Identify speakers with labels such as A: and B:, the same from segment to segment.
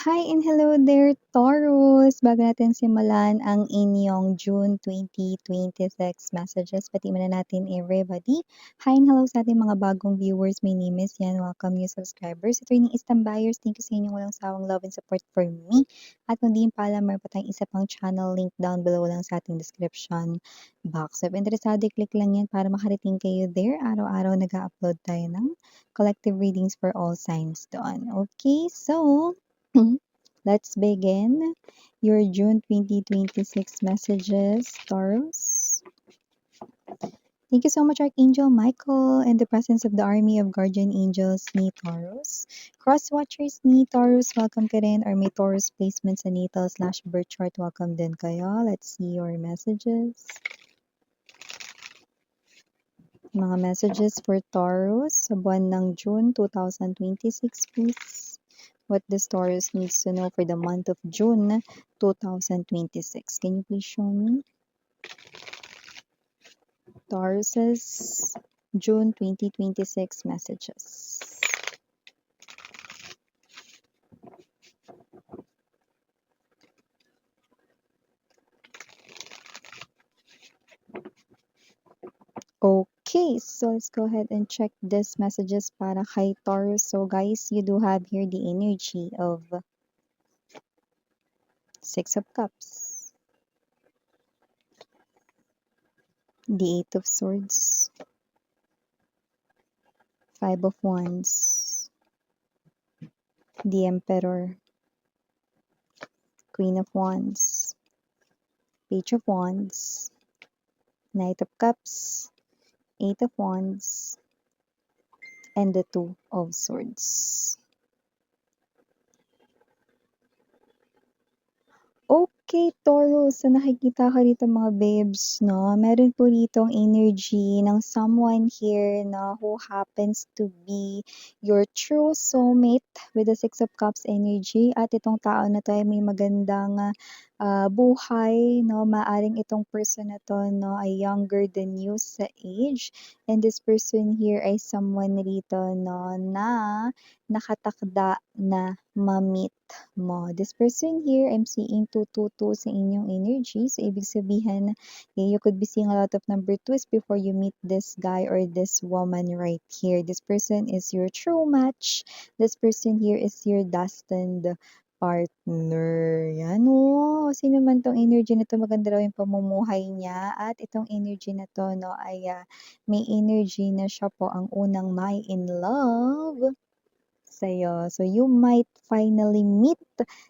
A: Hi and hello there, Taurus! Bago natin simulan ang inyong June 2026 messages, pati muna natin everybody. Hi and hello sa ating mga bagong viewers. My name is Yan. Welcome new subscribers. Sa training Istam buyers, thank you sa inyong walang sawang love and support for me. At kung di pala, meron pa tayong isa pang channel link down below lang sa ating description box. So, if interesado, click lang yan para makarating kayo there. Araw-araw nag-upload tayo ng collective readings for all signs doon. Okay, so let's begin your June 2026 messages, Taurus. Thank you so much, Archangel Michael, and the presence of the army of guardian angels ni Taurus. Cross watchers ni Taurus, welcome ka rin. Or may Taurus placements sa natal/birth chart, welcome din kayo. Let's see your messages. Mga messages for Taurus sa buwan ng June 2026, please. What this Taurus needs to know for the month of June 2026. Can you please show me? Taurus's June 2026 messages. Okay, so let's go ahead and check these messages para kay Taurus. So guys, you do have here the energy of Six of Cups, the Eight of Swords, Five of Wands, the Emperor, Queen of Wands, Page of Wands, Knight of Cups, Eight of Wands, and the Two of Swords. Okay, Taurus. So, nakikita ka dito mga babes, no? Meron po ditong energy ng someone here, no, who happens to be your true soulmate with the Six of Cups energy. At itong tao na to ay may magandang buhay, no? Maaring itong person na to, no, ay younger than you sa age. And this person here ay someone rito, no, na nakatakda na ma-meet mo. This person here, I'm seeing 222 sa inyong energy. So, ibig sabihin, you could be seeing a lot of number 2s before you meet this guy or this woman right here. This person is your true match. This person here is your destined partner. Yan o. Sino man tong energy na to, maganda raw yung pamumuhay niya. At itong energy na to, no, ay may energy na siya po ang unang may in love sa'yo. So, you might finally meet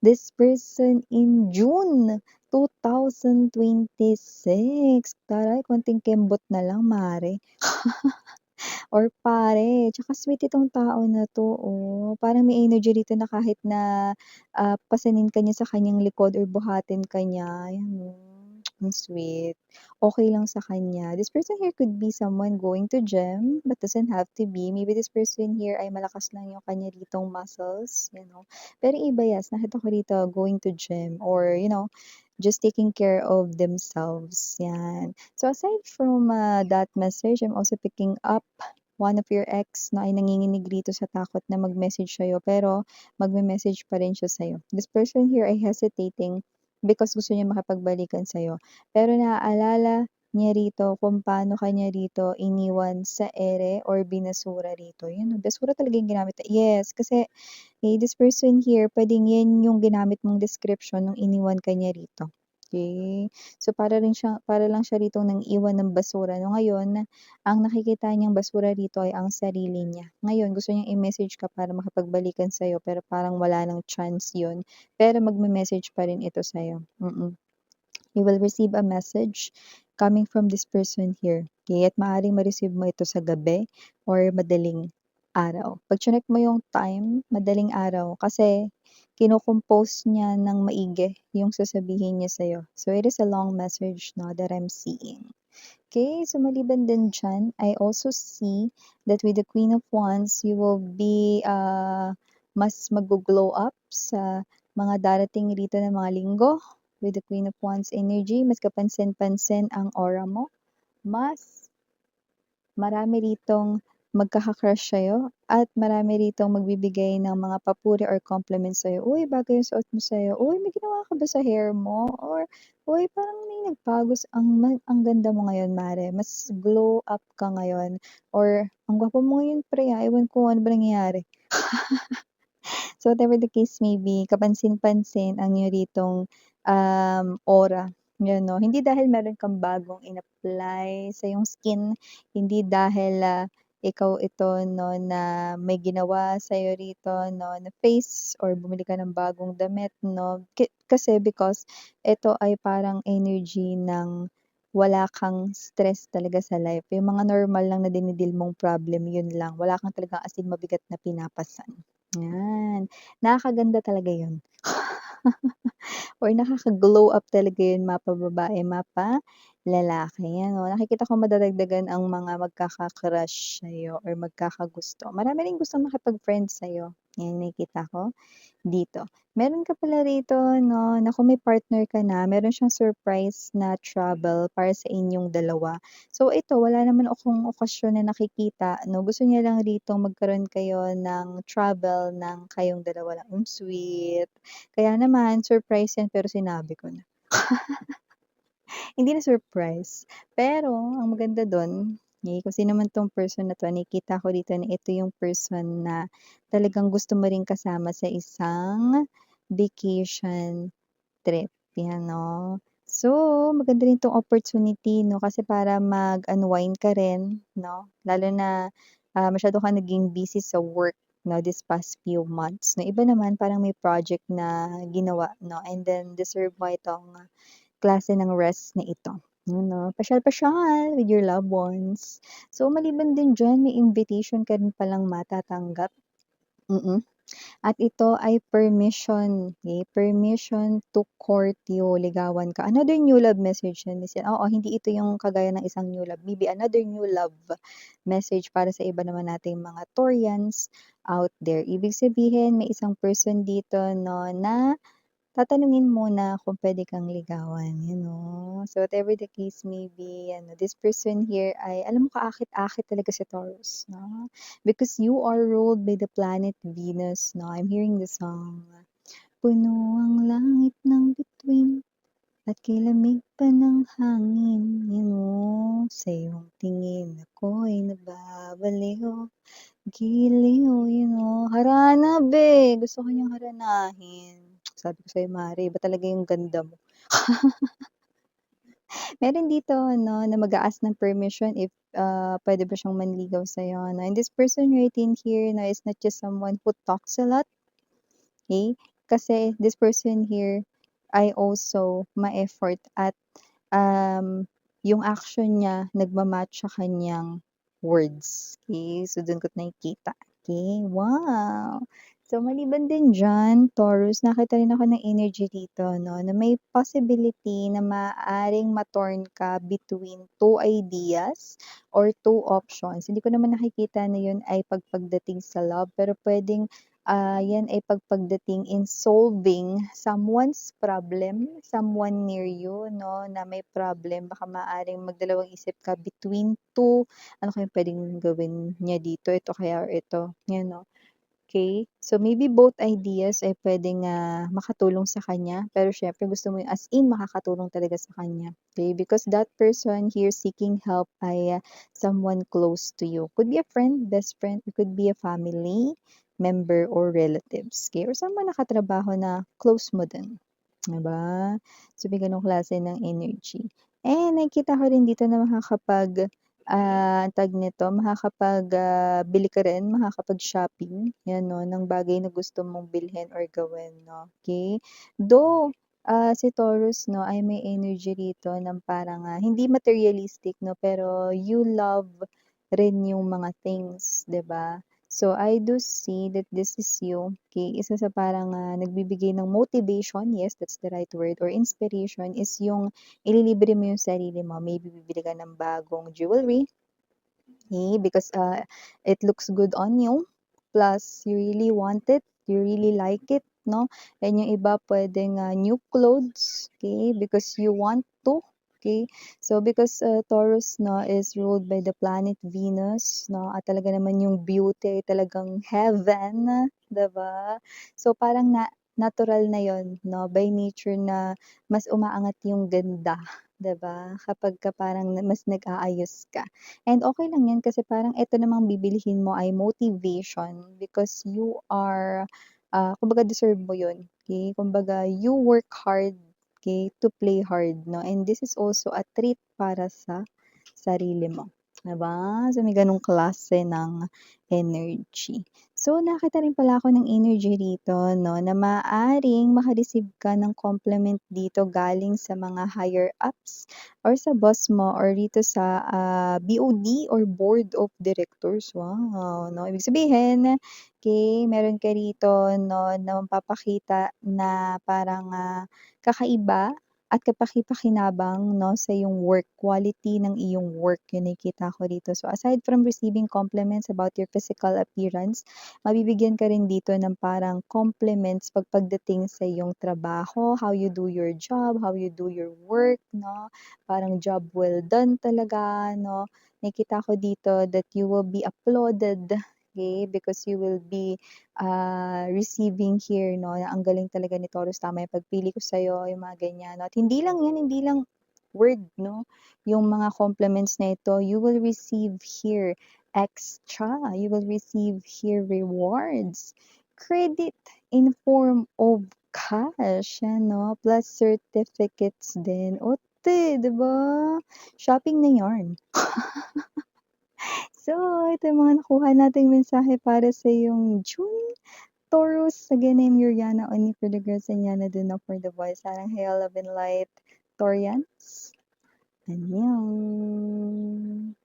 A: this person in June 2026. Taray, konting kembot na lang, mare. Or pare. Tsaka sweet itong tao na to, oh. Parang may energy rito na kahit na pasanin ka niya sa kanyang likod or buhatin ka niya. Ayan, oh. Ang sweet. Okay lang sa kanya. This person here could be someone going to gym, but doesn't have to be. Maybe this person here ay malakas lang yung kanya ritong muscles, you know. Pero iba, yes, nakita ko rito going to gym or, you know, just taking care of themselves. Yan. So aside from that message, I'm also picking up one of your ex na ay nanginginig rito sa takot na mag-message sa'yo, pero magme-message pa rin siya sa'yo. This person here ay hesitating because gusto niya makipagbalikan sa'yo. Pero naaalala niya rito kung paano kanya rito iniwan sa ere or binasura rito. Yun, basura talaga yung ginamit. Yes, kasi this person here, pwedeng yan yung ginamit mong description nung iniwan kanya rito. Okay. So, para lang siya rito nang iwan ng basura. No, ngayon, ang nakikita niyang basura rito ay ang sarili niya. Ngayon, gusto niyang i-message ka para makipagbalikan sa'yo, pero parang wala nang chance yun. Pero magme-message pa rin ito sa'yo. You will receive a message coming from this person here. Okay? At maaaring ma-receive mo ito sa gabi or madaling araw. Pag chinek mo yung time, madaling araw. Kasi kino-compose niya ng maigi yung sasabihin niya sa'yo. So, it is a long message, no, that I'm seeing. Okay, so maliban din dyan, I also see that with the Queen of Wands, you will be mas mag-glow up sa mga darating rito na mga linggo. With the Queen of Wands energy, mas kapansin-pansin ang aura mo. Mas marami ritong magkaka-crush sa'yo at marami ritong magbibigay ng mga papuri or compliments sa'yo. "Uy, bagay yung suot mo sa'yo. Uy, may ginawa ka ba sa hair mo?" Or, "Uy, parang may nagbago ang ganda mo ngayon mare, mas glow up ka ngayon." Or, "Ang gwapo mo ngayon pre, ewan ko ano ba nangyayari." So, whatever the case may be, kapansin-pansin ang niyo ritong, aura, 'yan 'no. Hindi dahil meron kang bagong in-apply sa iyong skin, hindi dahil, ikaw ito 'no, na may ginawa sa'yo rito 'no, na face or bumili ka ng bagong damit 'no. Kasi because ito ay parang energy ng wala kang stress talaga sa life. Yung mga normal lang na mong problem, yun lang. Wala kang talagang as in mabigat na pinapasan, 'yan. Nakakaganda talaga yun. Or nakaka-glow up talaga yun mapa-babae, mapa-lalaki, ano. Nakikita ko madadagdagan ang mga magkaka-crush sa'yo or magkakagusto. Marami ring gustong makipag-friends sa'yo, yan nakikita ko dito. Meron ka pala rito 'no, na kung may partner ka na, meron siyang surprise na travel para sa inyong dalawa. So ito, wala naman akong okasyon na nakikita 'no, gusto niya lang rito magkaroon kayo ng travel ng kayong dalawa lang. Sweet. Kaya naman surprise yan pero sinabi ko na. Hindi na surprise, pero ang maganda dun, kung sino man 'tong person na 'to, nakikita ko dito na ito yung person na talagang gusto mo ring kasama sa isang vacation trip, 'yan 'no. So, maganda rin 'tong opportunity 'no, kasi para mag-unwind ka rin 'no, lalo na, masyado kang naging busy sa work 'no, this past few months, na iba naman parang may project na ginawa 'no, and then deserve mo itong klase ng rest na ito, yun 'no. Pasyal-pasyal with your loved ones. So, maliban din diyan may invitation ka rin palang matatanggap, mm. At ito ay permission, permission to court you, ligawan ka. Another new love message yan, oo, hindi ito yung kagaya ng isang new love, maybe another new love message para sa iba naman nating mga Taurians out there. Ibig sabihin may isang person dito 'no, na tatanungin muna kung puwede kang ligawan, you know. So, whatever the case may be, ano, this person here ay alam mo kaakit-akit talaga si Taurus, 'no? Because you are ruled by the planet Venus, 'no? I'm hearing the song. Puno ang langit ng bituin at kay lamig pa ng hangin, you know. Sa iyong tingin ako'y nababaliw, giliw, you know. Harana be, gusto ko niyang haranahin. Sabi ko sa'yo mare, iba talaga yung ganda mo. Meron dito ano, na mag-a-ask ng permission if, puwede ba siyang manligaw sa'yo 'no, and this person right in here na is not just someone who talks a lot, okey? Kasi this person here ay also ma-effort at, yung action niya nagma-match sa kaniyang words, okey? So, dun ko't nakikita, okey, wow! So, maliban din diyan, Taurus, nakita rin ako ng energy dito 'no, na may possibility na maaaring ma-torn ka between two ideas or two options. Hindi ko naman nakikita na yun ay pagdating sa love, pero puwedeng, yan ay pagdating in solving someone's problem, someone near you 'no, na may problem. Baka maaaring magdalawang isip ka between two, ano kayang puwedeng gawin niya dito, ito kaya or ito, 'yan 'no. Okay, so maybe both ideas ay puwedeng, makatulong sa kanya, pero siyempre gusto mo yung as in makakatulong talaga sa kanya, okay? Because that person here seeking help ay, someone close to you. Could be a friend, best friend, it could be a family member or relatives, okay? Or someone na katrabaho na close mo din, 'di ba? So may gano'ng klase ng energy. And nakikita ko rin dito na tawag nito, bili ka rin, makakapag-shopping, 'yan 'no, ng bagay na gusto mong bilhin or gawin 'no, okey. Though, si Taurus 'no, ay may energy rito ng parang, hindi materialistic 'no, pero you love rin yung mga things, 'di ba? So, I do see that this is you, okey. Isa sa parang, nagbibigay ng motivation, yes, that's the right word, or inspiration is yung ililibre mo yung sarili mo. Maybe bibili ka ng bagong jewelry, because, it looks good on you, plus you really want it, you really like it 'no, and yung iba puwedeng, new clothes, okay, because you want to, okey? So, because, Taurus 'no, is ruled by the planet Venus 'no, at talaga naman yung beauty ay talagang heaven, 'di ba? So, parang natural na yon 'no, by nature na mas umaangat yung ganda, 'di ba? Kapagka parang mas nag-aayos ka. And okey lang yan kasi parang eto namang bibilhin mo ay motivation because you are, kumbaga deserve mo yun, okey? Kumbaga you work hard, okey, to play hard 'no, and this is also a treat para sa sarili mo, 'di ba? So, may ganong klase ng energy. So, nakita rin pala ako ng energy rito 'no, na maaaring maka-receive ka ng compliment dito galing sa mga higher ups or sa boss mo or dito sa, BOD or board of directors. Wow, 'no, ibig sabihin, okey, meron ka rito 'no, na mapapakita na parang, kakaiba at kapaki-pakinabang 'no, sa iyong work, quality ng iyong work, yun nakikita ko dito. So, aside from receiving compliments about your physical appearance, mabibigyan ka rin dito ng parang compliments pagdating sa iyong trabaho, how you do your job, how you do your work 'no, parang job well done talaga 'no. Nakikita ko dito that you will be applauded, okey, because you will be receiving here 'no, na ang galing talaga ni Taurus, tama yung pagpili ko sa'yo, yung mga ganyan. At hindi lang 'yan, hindi lang word 'no, yung mga compliments na ito, you will receive here extra, you will receive here rewards, credit in form of cash, ano, plus certificates din. Ote, 'di ba? Shopping na yarn. So, ito yung mga nakuha nating mensahe para sa iyong June. Taurus, again, I'm Yuriana, only for the girls and Yana do not for the boys. Sarang hail, love and light, Taurians. Annyeong.